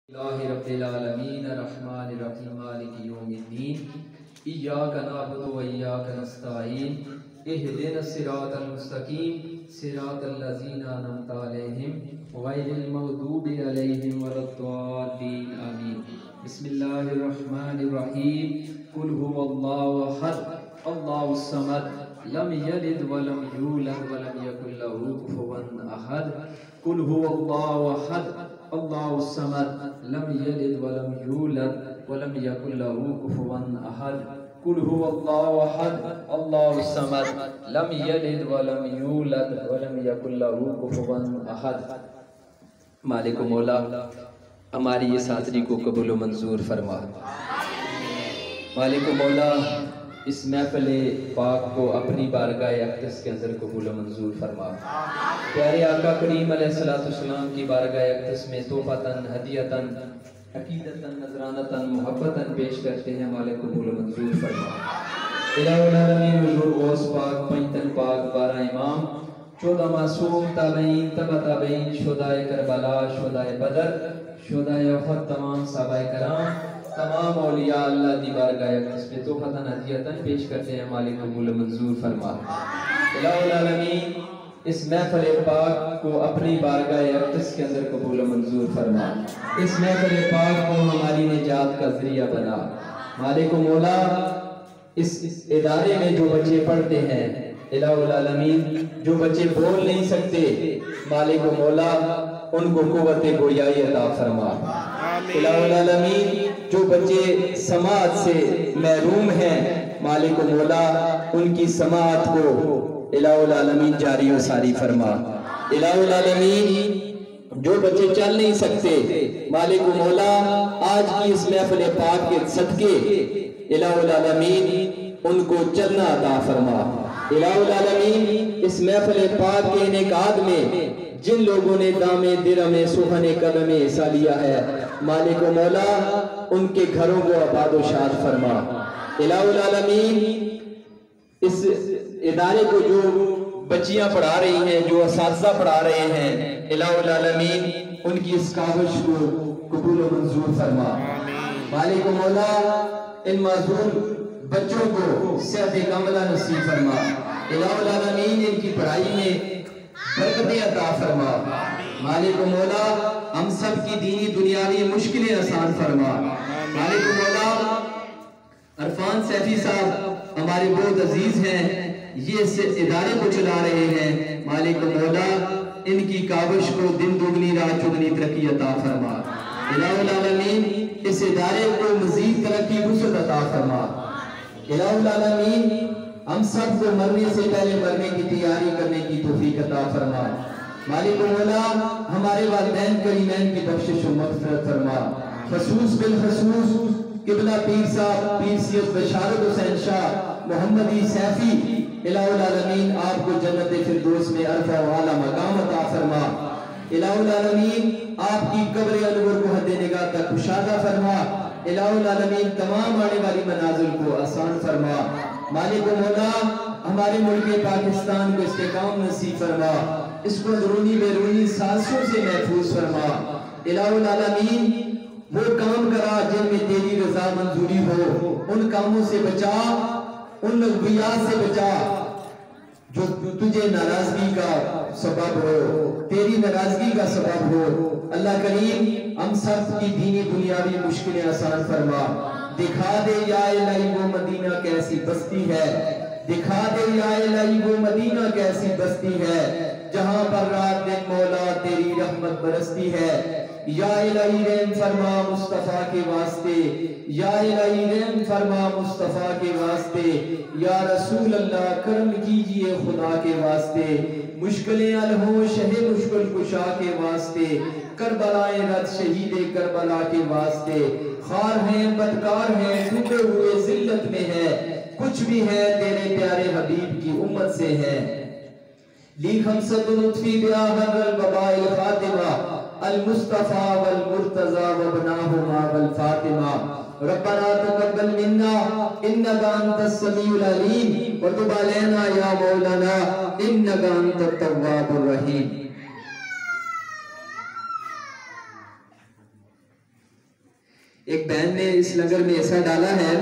اللہ رب العالمین الرحمن الرحیم مالک یوم الدین ایاک نعبد و ایاک نستعین اہدنا الصراط المستقیم صراط الذین انعمت علیہم غیر المغضوب علیہم ولا الضالین آمین۔ بسم اللہ الرحمن الرحیم قل هو اللہ احد اللہ الصمد لم یلد ولم یولد ولم یکن له کفوا احد قل هو اللہ احد اللہ الصمد لم یلد ولم یولد ولم یکن له کفوا احد قل هو اللہ احد اللہ الصمد لم یلد ولم یولد ولم یکن له کفوا احد۔ مالک و مولا ہماری اس حاضری کو قبول و منظور فرما۔ مالک و مولا اس محفل پاک کو اپنی بارگاہ اقدس کے اندر قبول و منظور فرما۔ پیارے آقا کریم علیہ السلام کی بارگاہ اقدس میں توفاتاً ہدیتاً عقیدتاً نذرانتاً محبتاً پیش کرتے ہیں، مالک قبول و منظور فرما۔ الہ العالمین حضور غوث پاک، پنجتن پاک، 12 امام، 14 معصوم، تابعین، تبع تابعین، شہدائے کربلا، شہدائے بدر، شہدائے احد، تمام صحابہ کرام، تمام اولیاء اللہ دی بارگاہ اقدس میں توفاتاً ہدیتاً پیش کرتے ہیں، مالک قبول و منظور فرما۔ الہ العالمین اس محفل پاک کو اپنی بارگاہ اقدس کے اندر قبول و منظور فرما۔ اس محفل پاک کو ہماری نجات کا ذریعہ بنا۔ مالک و مولا اس ادارے میں جو بچے پڑھتے ہیں، الہ العالمین جو بچے بول نہیں سکتے، مالک و مولا ان کو قوت گویائی عطا فرما۔ الہ العالمین جو بچے سماعت سے محروم ہیں، مالک و مولا ان کی سماعت کو الہ العالمین جاری و ساری فرما۔ الہ العالمین جو بچے چل نہیں سکتے، مالک و مولا آج کی اس محفل پاک کے صدقے الہ العالمین ان کو چلنا عطا فرما۔ الہ العالمین اس محفل پاک کے انعقاد میں جن لوگوں نے دام درم سخن قدم میں حصہ لیا ہے، مالک و مولا ان کے گھروں کو آباد و شاد فرما۔ الہ العالمین اس ادارے کو جو بچیاں پڑھا رہی ہیں، جو اساتذہ پڑھا رہے ہیں، الہ العالمین ان کی اس کاوش کو قبول و منظور فرما۔ مالک و مولا ان معذور بچوں کو صحت کاملہ نصیب فرما۔ الہ العالمین ان کی پڑھائی میں برکتیں عطا فرما۔ مالک و مولا ہم سب کی دینی دنیاوی مشکلیں آسان فرما۔ مالک و مولا عرفان سیفی صاحب ہمارے بہت عزیز ہیں، یہ اس ادارے کو چلا رہے ہیں، مالک و مولا ان کی کاوش کو دن دگنی رات چگنی ترقی عطا فرما۔ الہ العالمین اس ادارے کو مزید ترقی وسعت عطا فرما۔ الہ العالمین ہم سب کو مرنے سے پہلے مرنے کی تیاری کرنے کی توفیق عطا فرما۔ مالک و مولا ہمارے والدین کریمین کی بخشش و مغفرت فرما۔ خصوص بالخصوص قبلہ پیر صاحب پیر سید بشارت حسین شاہ محمدی سیفی، الہ العالمین آپ کو جنت فردوس میں عرفہ و اعلیٰ مقام عطا فرما۔ الہ العالمین آپ کی قبر انور کو حد نگاہ تک کشادہ فرما۔ الہ العالمین تمام آنے والی منازل کو آسان فرما۔ مالک و مولا ہمارے ملک پاکستان کو استحکام نصیب فرما، اس کو اندرونی بیرونی سازشوں سے محفوظ فرما۔ الہ العالمین وہ کام کرا جن میں تیری رضا منظوری ہو، ان کاموں سے بچا، ان لغویات سے بچا جو تجھے ناراضگی کا سبب ہو، تیری ناراضگی کا سبب ہو۔ اللہ کریم ہم سب کی دینی دنیاوی مشکلیں آسان فرما۔ دکھا دے یا الہی وہ مدینہ کیسی بستی ہے، دکھا دے یا الہی وہ مدینہ کیسی بستی ہے، جہاں پر رات دن مولا تیری رحمت برستی ہے۔ یا الہی رحم فرما مصطفیٰ کے واسطے، یا الہی رحم فرما مصطفیٰ کے واسطے، یا رسول اللہ کرم کیجئے خدا کے واسطے، مشکلیں حل ہوں شہ مشکل کشا کے واسطے، کربلائے رد شہید کربلا کے واسطے۔ خار ہیں بدکار ہیں ٹوٹے ہوئے ذلت میں ہے، کچھ بھی ہے تیرے پیارے حبیب کی امت سے ہے۔ لی خمسۃ نطفی بیاہر الببائل خاتمہ، المصطفیٰ والمرتضی وابناہما والفاطمہ۔ ربنا تقبل منا انک انت السمیع العلیم وتب علینا یا مولانا انک انت التواب الرحیم۔ ایک بہن نے اس لنگر میں حصہ ڈالا ہے،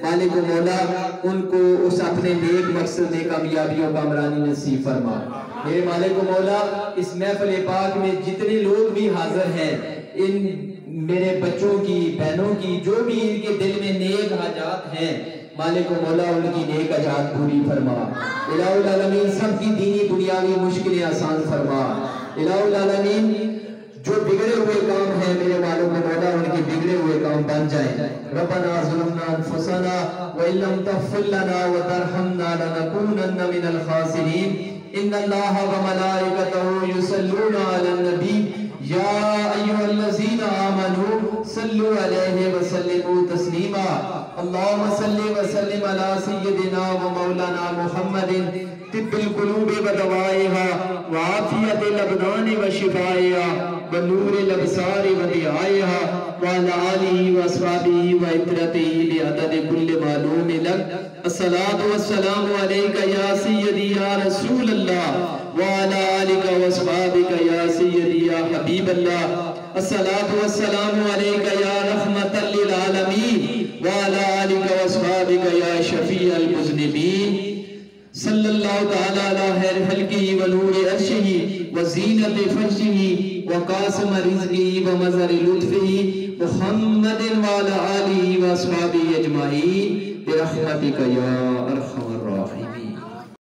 مالک و مولا ان کو اس اپنے نیک مقصد میں کامیابی و کامرانی نصیب فرما۔ میرے مالک و مولا اس محفل پاک میں جتنے لوگ بھی حاضر ہیں، ان میرے بچوں کی، بہنوں کی، جو بھی ان کے دل میں نیک حاجات ہیں، مالک و مولا ان کی نیک حاجات پوری فرما۔ الہ العالمین سب کی دینی دنیاوی مشکلیں آسان فرما۔ الہ العالمین جو بگڑے ہوئے کام ہیں میرے مالک و مولا ان کے بگڑے ہوئے کام بن جائیں۔ ربنا ظلمنا انفسنا وان لم تغفر لنا وترحمنا لنكونن من الخاسرین۔ ان اللہ وملائکته یصلون علی النبی یا ایھا الذین آمنوا صلوا علیہ وسلموا تسلیما۔ اللہم صلی وسلم علی سیدنا و مولانا محمد طب القلوب ودوائها وعافیت الابدان وشفائها ونور الابصار وضیائها وعلى آلہ واصحابہ وعترتہ بعدد کل معلوم لک۔ الصلاة والسلام علیکہ یا سیدی یا رسول اللہ وعلى آلہ واصحابہ یا سیدی یا حبیب اللہ۔ الصلاة والسلام علیکہ یا رحمۃ للعالمین وعلى آلہ واصحابہ یا شفیع المذنبین۔ صلی اللہ تعالی علی خیر خلقہ ونور عرشہ وزینت فرشہ وقاسم رزقہ ومظہر لطفہ محمد وعلی آلہ واصحابہ اجمعین برحمتک یا ارحم